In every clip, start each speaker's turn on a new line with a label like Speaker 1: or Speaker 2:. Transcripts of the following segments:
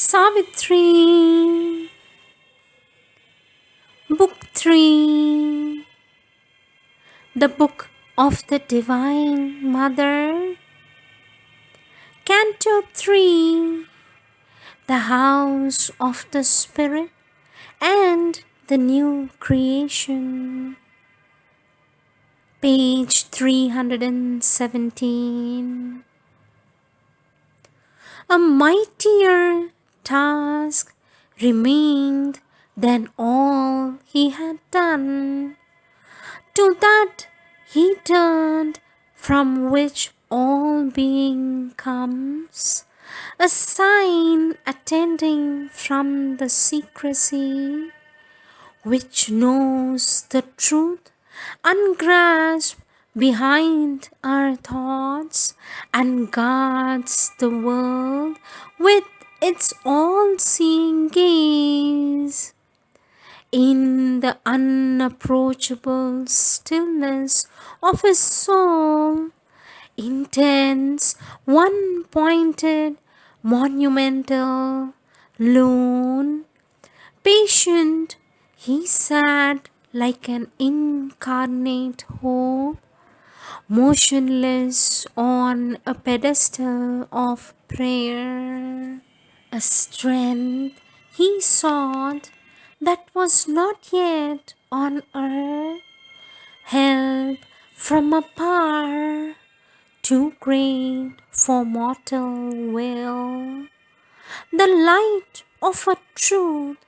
Speaker 1: Savitri, Book 3, The Book of the Divine Mother, Canto 3, The House of the Spirit and the New Creation, page 317. A mightier task remained than all he had done. To that he turned from which all being comes, a sign attending from the secrecy, which knows the truth ungrasped behind our thoughts and guards the world with its all-seeing gaze. In the unapproachable stillness of his soul, intense, one-pointed, monumental, lone, patient, he sat like an incarnate hope, motionless on a pedestal of prayer. A strength he sought that was not yet on earth, help from a power too great for mortal will, the light of a truth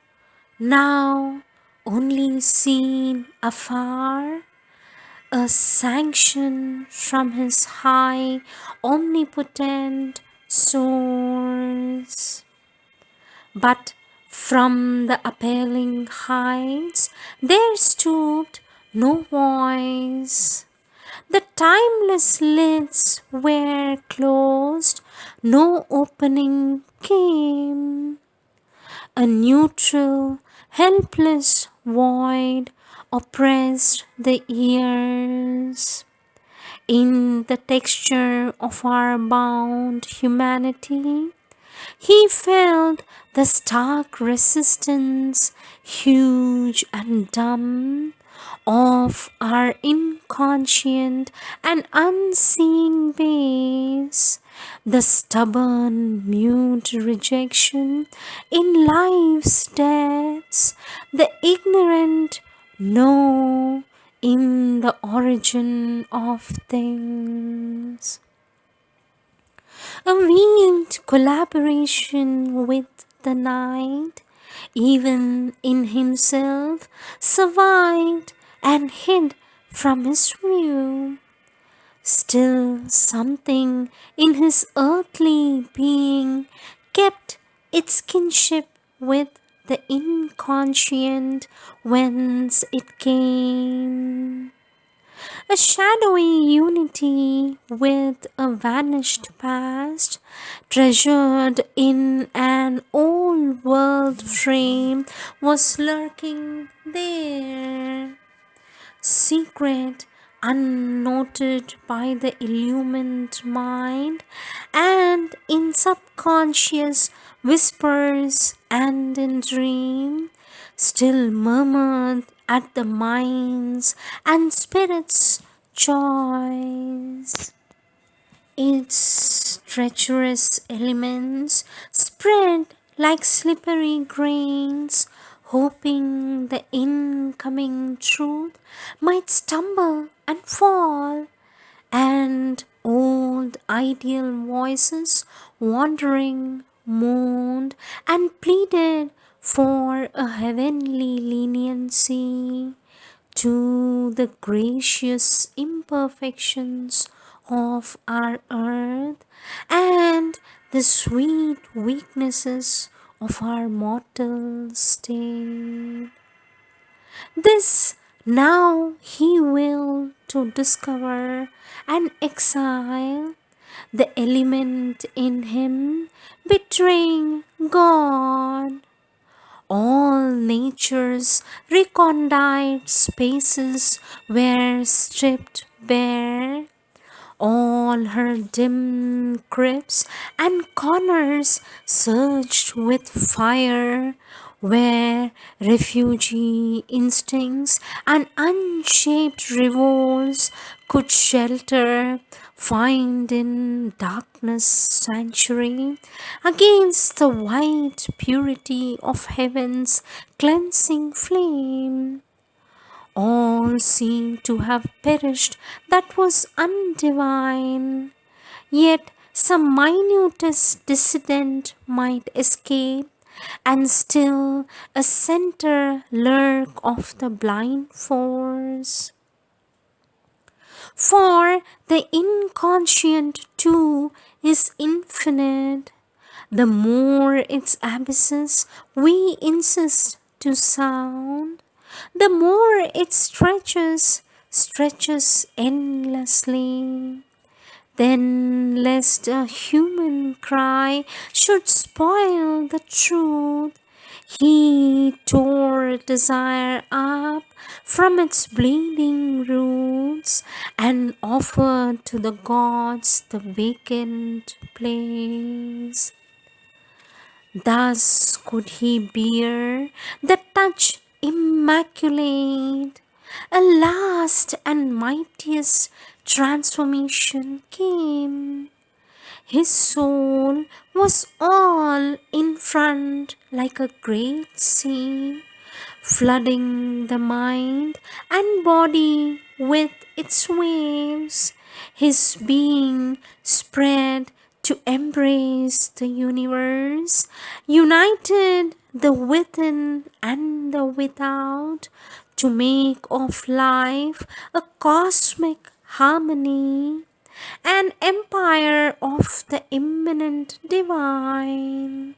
Speaker 1: now only seen afar, a sanction from his high omnipotent source. But from the appalling heights there stooped no voice. The timeless lids were closed, no opening came. A neutral, helpless void oppressed the ears. In the texture of our bound humanity, he felt the stark resistance, huge and dumb, of our inconscient and unseeing base, the stubborn, mute rejection in life's depths, the ignorant no in the origin of things. A veiled collaboration with the night, even in himself, survived and hid from his view. Still something in his earthly being kept its kinship with the inconscient whence it came. A shadowy unity with a vanished past, treasured in an old world frame, was lurking there. Secret, unnoted by the illumined mind, and in subconscious whispers and in dream, still murmured at the mind's and spirit's choice. Its treacherous elements spread like slippery grains, hoping the incoming truth might stumble and fall, and old ideal voices wandering moaned and pleaded for a heavenly leniency to the gracious imperfections of our earth and the sweet weaknesses of our mortal state. This now he will to discover and exile the element in him betraying God. All nature's recondite spaces were stripped bare, All her dim crypts and corners surged with fire, where refugee instincts and unshaped revolts could shelter, find in darkness sanctuary against the white purity of heaven's cleansing flame. All seemed to have perished that was undivine. Yet some minutest dissident might escape, and still a center lurk of the blind force. For the inconscient too is infinite. The more its abysses we insist to sound, the more it stretches endlessly. Then, lest a human cry should spoil the truth, he tore desire up from its bleeding roots and offered to the gods the vacant place. Thus could he bear the touch immaculate. A last and mightiest transformation came. His soul was all in front like a great sea, flooding the mind and body with its waves. His being spread to embrace the universe, united the within and the without, to make of life a cosmic harmony, an empire of the immanent divine.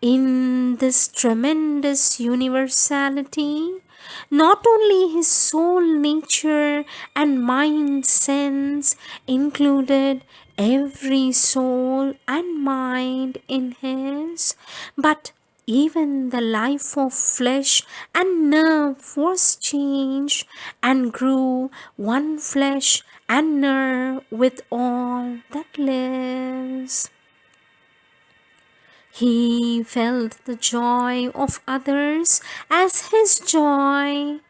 Speaker 1: In this tremendous universality, not only his soul nature and mind sense included every soul and mind in his, but even the life of flesh and nerve was changed and grew one flesh and nerve with all that lives. He felt the joy of others as his joy.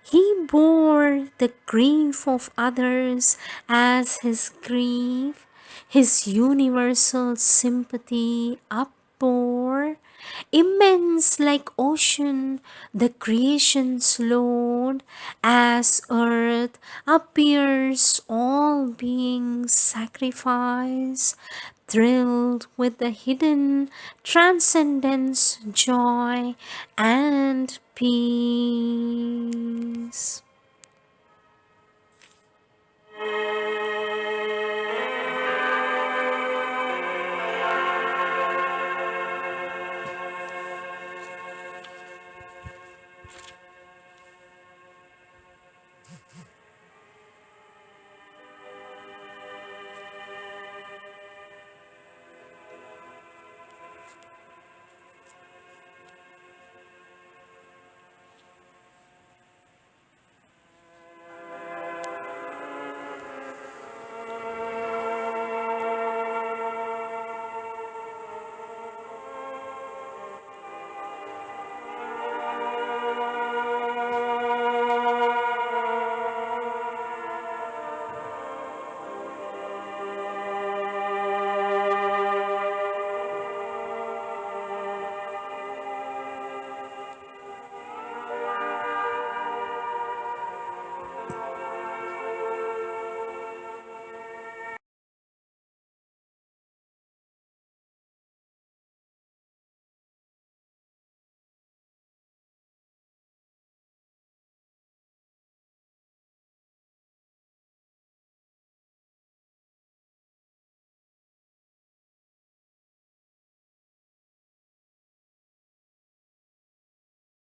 Speaker 1: He bore the grief of others as his grief. His universal sympathy upbore, immense like ocean, the creation's load, as earth appears all beings sacrifice, thrilled with the hidden transcendence, joy, and peace.